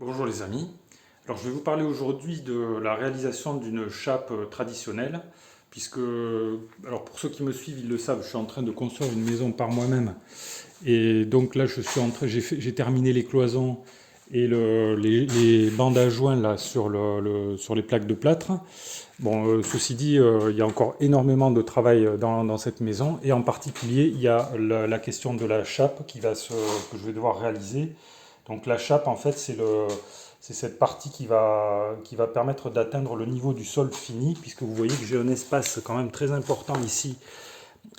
Bonjour les amis. Alors je vais vous parler aujourd'hui de la réalisation d'une chape traditionnelle, puisque, alors pour ceux qui me suivent, ils le savent, je suis en train de construire une maison par moi-même. Et donc là, j'ai terminé les cloisons et les bandes à joints là, sur les plaques de plâtre. Bon, ceci dit, il y a encore énormément de travail dans cette maison, et en particulier, il y a la question de la chape que je vais devoir réaliser. Donc la chape, en fait, c'est cette partie qui va permettre d'atteindre le niveau du sol fini, puisque vous voyez que j'ai un espace quand même très important ici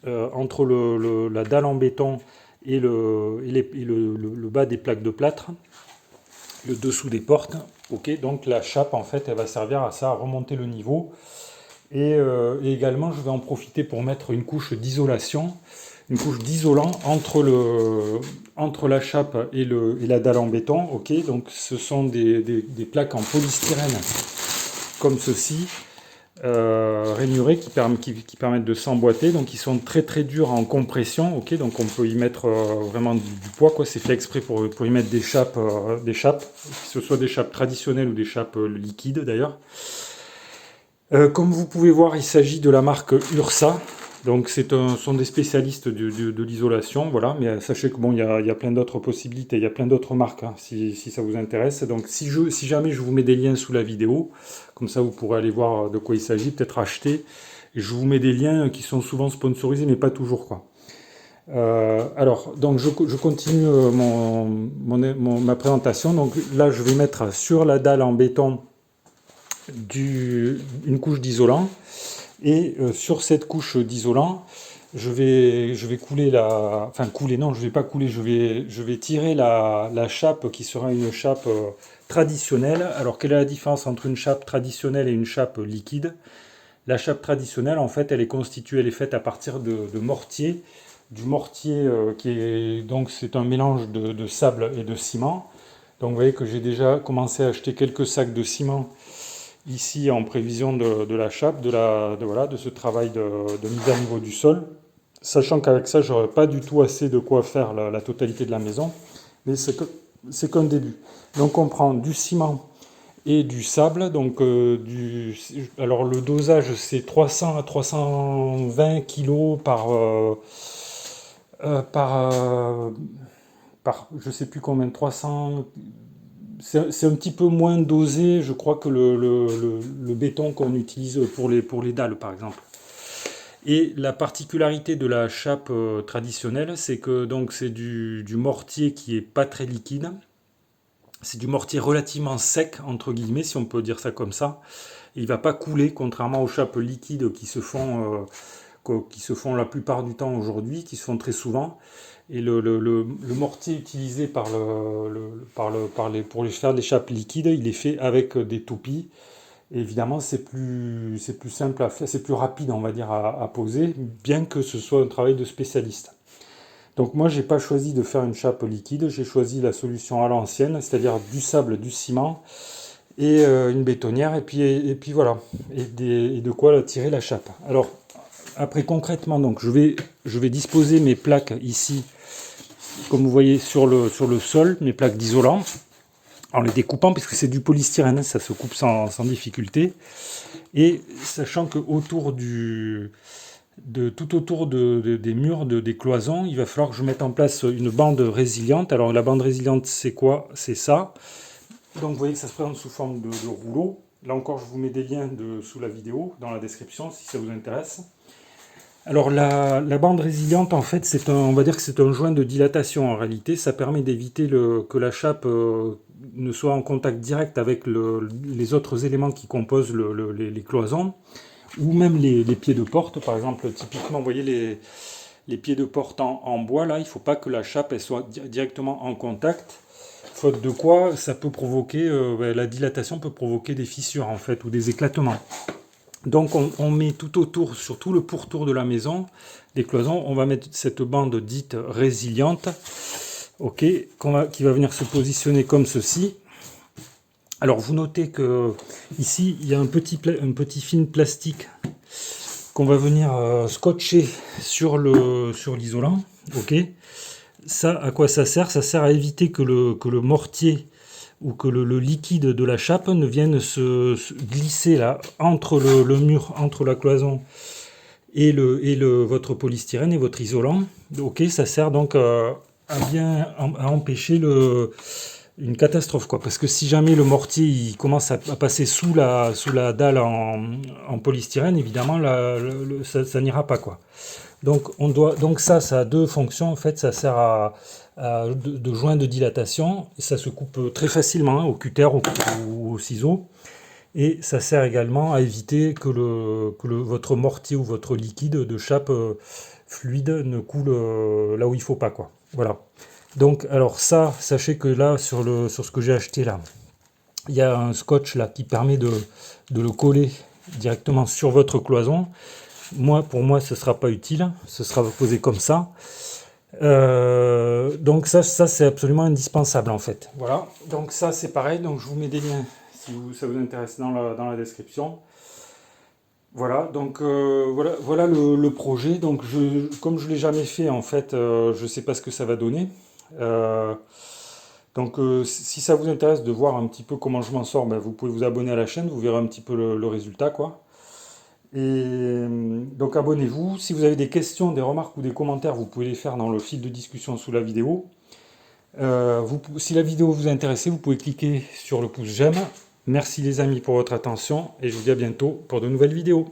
entre la dalle en béton et le bas des plaques de plâtre, le dessous des portes. Ok, donc la chape, en fait, elle va servir à ça, à remonter le niveau. Et également, je vais en profiter pour mettre une couche d'isolation, une couche d'isolant entre la chape et la dalle en béton. Ok, donc ce sont des plaques en polystyrène comme ceci, rainurées qui permettent de s'emboîter. Donc ils sont très très durs en compression. Ok, donc on peut y mettre vraiment du poids, quoi. C'est fait exprès pour y mettre des chapes, que ce soit des chapes traditionnelles ou des chapes liquides d'ailleurs. Comme vous pouvez voir, il s'agit de la marque Ursa. Donc, sont des spécialistes de l'isolation, voilà. Mais sachez que bon, il y a plein d'autres possibilités, il y a plein d'autres marques, hein, si ça vous intéresse. Donc, si jamais je vous mets des liens sous la vidéo, comme ça vous pourrez aller voir de quoi il s'agit, peut-être acheter. Et je vous mets des liens qui sont souvent sponsorisés, mais pas toujours, quoi. Alors, donc je continue ma présentation. Donc là, je vais mettre sur la dalle en béton une couche d'isolant, et sur cette couche d'isolant, je vais couler enfin couler, non, je vais pas couler, je vais tirer la chape qui sera une chape traditionnelle. Alors quelle est la différence entre une chape traditionnelle et une chape liquide? La chape traditionnelle, en fait, elle est constituée, elle est faite à partir de mortier, du mortier qui est donc c'est un mélange de sable et de ciment. Donc vous voyez que j'ai déjà commencé à acheter quelques sacs de ciment ici en prévision de la chape, voilà, de ce travail de mise à niveau du sol, sachant qu'avec ça, j'aurais pas du tout assez de quoi faire la totalité de la maison, mais c'est qu'un début. Donc on prend du ciment et du sable, donc alors le dosage c'est 300 à 320 kg par je sais plus combien, 300. C'est un petit peu moins dosé, je crois, que le béton qu'on utilise pour les dalles, par exemple. Et la particularité de la chape traditionnelle, c'est que donc c'est du mortier qui est pas très liquide. C'est du mortier relativement sec, entre guillemets, si on peut dire ça comme ça. Et il va pas couler, contrairement aux chapes liquides qui se font la plupart du temps aujourd'hui, qui se font très souvent. Et le mortier utilisé pour les faire des chapes liquides, il est fait avec des toupies. Et évidemment, c'est plus simple à faire, c'est plus rapide, on va dire, à poser, bien que ce soit un travail de spécialiste. Donc moi, j'ai pas choisi de faire une chape liquide, j'ai choisi la solution à l'ancienne, c'est-à-dire du sable, du ciment et une bétonnière, et puis voilà, et de quoi tirer la chape. Alors, après concrètement, donc je vais disposer mes plaques ici, comme vous voyez sur le sol, mes plaques d'isolant, en les découpant, puisque c'est du polystyrène, ça se coupe sans difficulté. Et sachant que tout autour des murs, des cloisons, il va falloir que je mette en place une bande résiliente. Alors la bande résiliente, c'est quoi? C'est ça. Donc vous voyez que ça se présente sous forme de rouleau. Là encore, je vous mets des liens sous la vidéo, dans la description, si ça vous intéresse. Alors la bande résiliente, en fait, on va dire que c'est un joint de dilatation en réalité. Ça permet d'éviter que la chape ne soit en contact direct avec les autres éléments qui composent les cloisons, ou même les pieds de porte. Par exemple, typiquement, vous voyez les pieds de porte en bois, là, il ne faut pas que la chape elle soit directement en contact. Faute de quoi, ça peut provoquer, la dilatation peut provoquer des fissures, en fait, ou des éclatements. Donc on met tout autour, sur tout le pourtour de la maison, des cloisons, on va mettre cette bande dite résiliente, ok, qui va venir se positionner comme ceci. Alors vous notez que ici il y a un petit film plastique qu'on va venir scotcher sur l'isolant, ok. Ça, à quoi ça sert? Ça sert à éviter que le mortier ou que le liquide de la chape ne vienne se glisser là entre le mur, entre la cloison et votre polystyrène et votre isolant. Ok, ça sert donc à empêcher une catastrophe, quoi. Parce que si jamais le mortier il commence à passer sous la dalle en polystyrène, évidemment, ça n'ira pas, quoi. Donc ça a deux fonctions. En fait, ça sert de joint de dilatation. Et ça se coupe très facilement, hein, au cutter ou au ciseau. Et ça sert également à éviter que votre mortier ou votre liquide de chape fluide ne coule là où il faut pas, quoi. Voilà. Donc, alors ça, sachez que là, sur ce que j'ai acheté là, il y a un scotch là qui permet de le coller directement sur votre cloison. Pour moi, ce sera pas utile. Ce sera posé comme ça. Donc ça c'est absolument indispensable en fait. Voilà. Donc ça, c'est pareil. Donc je vous mets des liens si ça vous intéresse dans la description. Voilà. Donc voilà le projet. Donc comme je l'ai jamais fait en fait, je sais pas ce que ça va donner. Euh, donc si ça vous intéresse de voir un petit peu comment je m'en sors, ben, vous pouvez vous abonner à la chaîne. Vous verrez un petit peu le résultat, quoi. Donc abonnez-vous. Si vous avez des questions, des remarques ou des commentaires, vous pouvez les faire dans le fil de discussion sous la vidéo. Si la vidéo vous a intéressé, vous pouvez cliquer sur le pouce j'aime. Merci les amis pour votre attention et je vous dis à bientôt pour de nouvelles vidéos.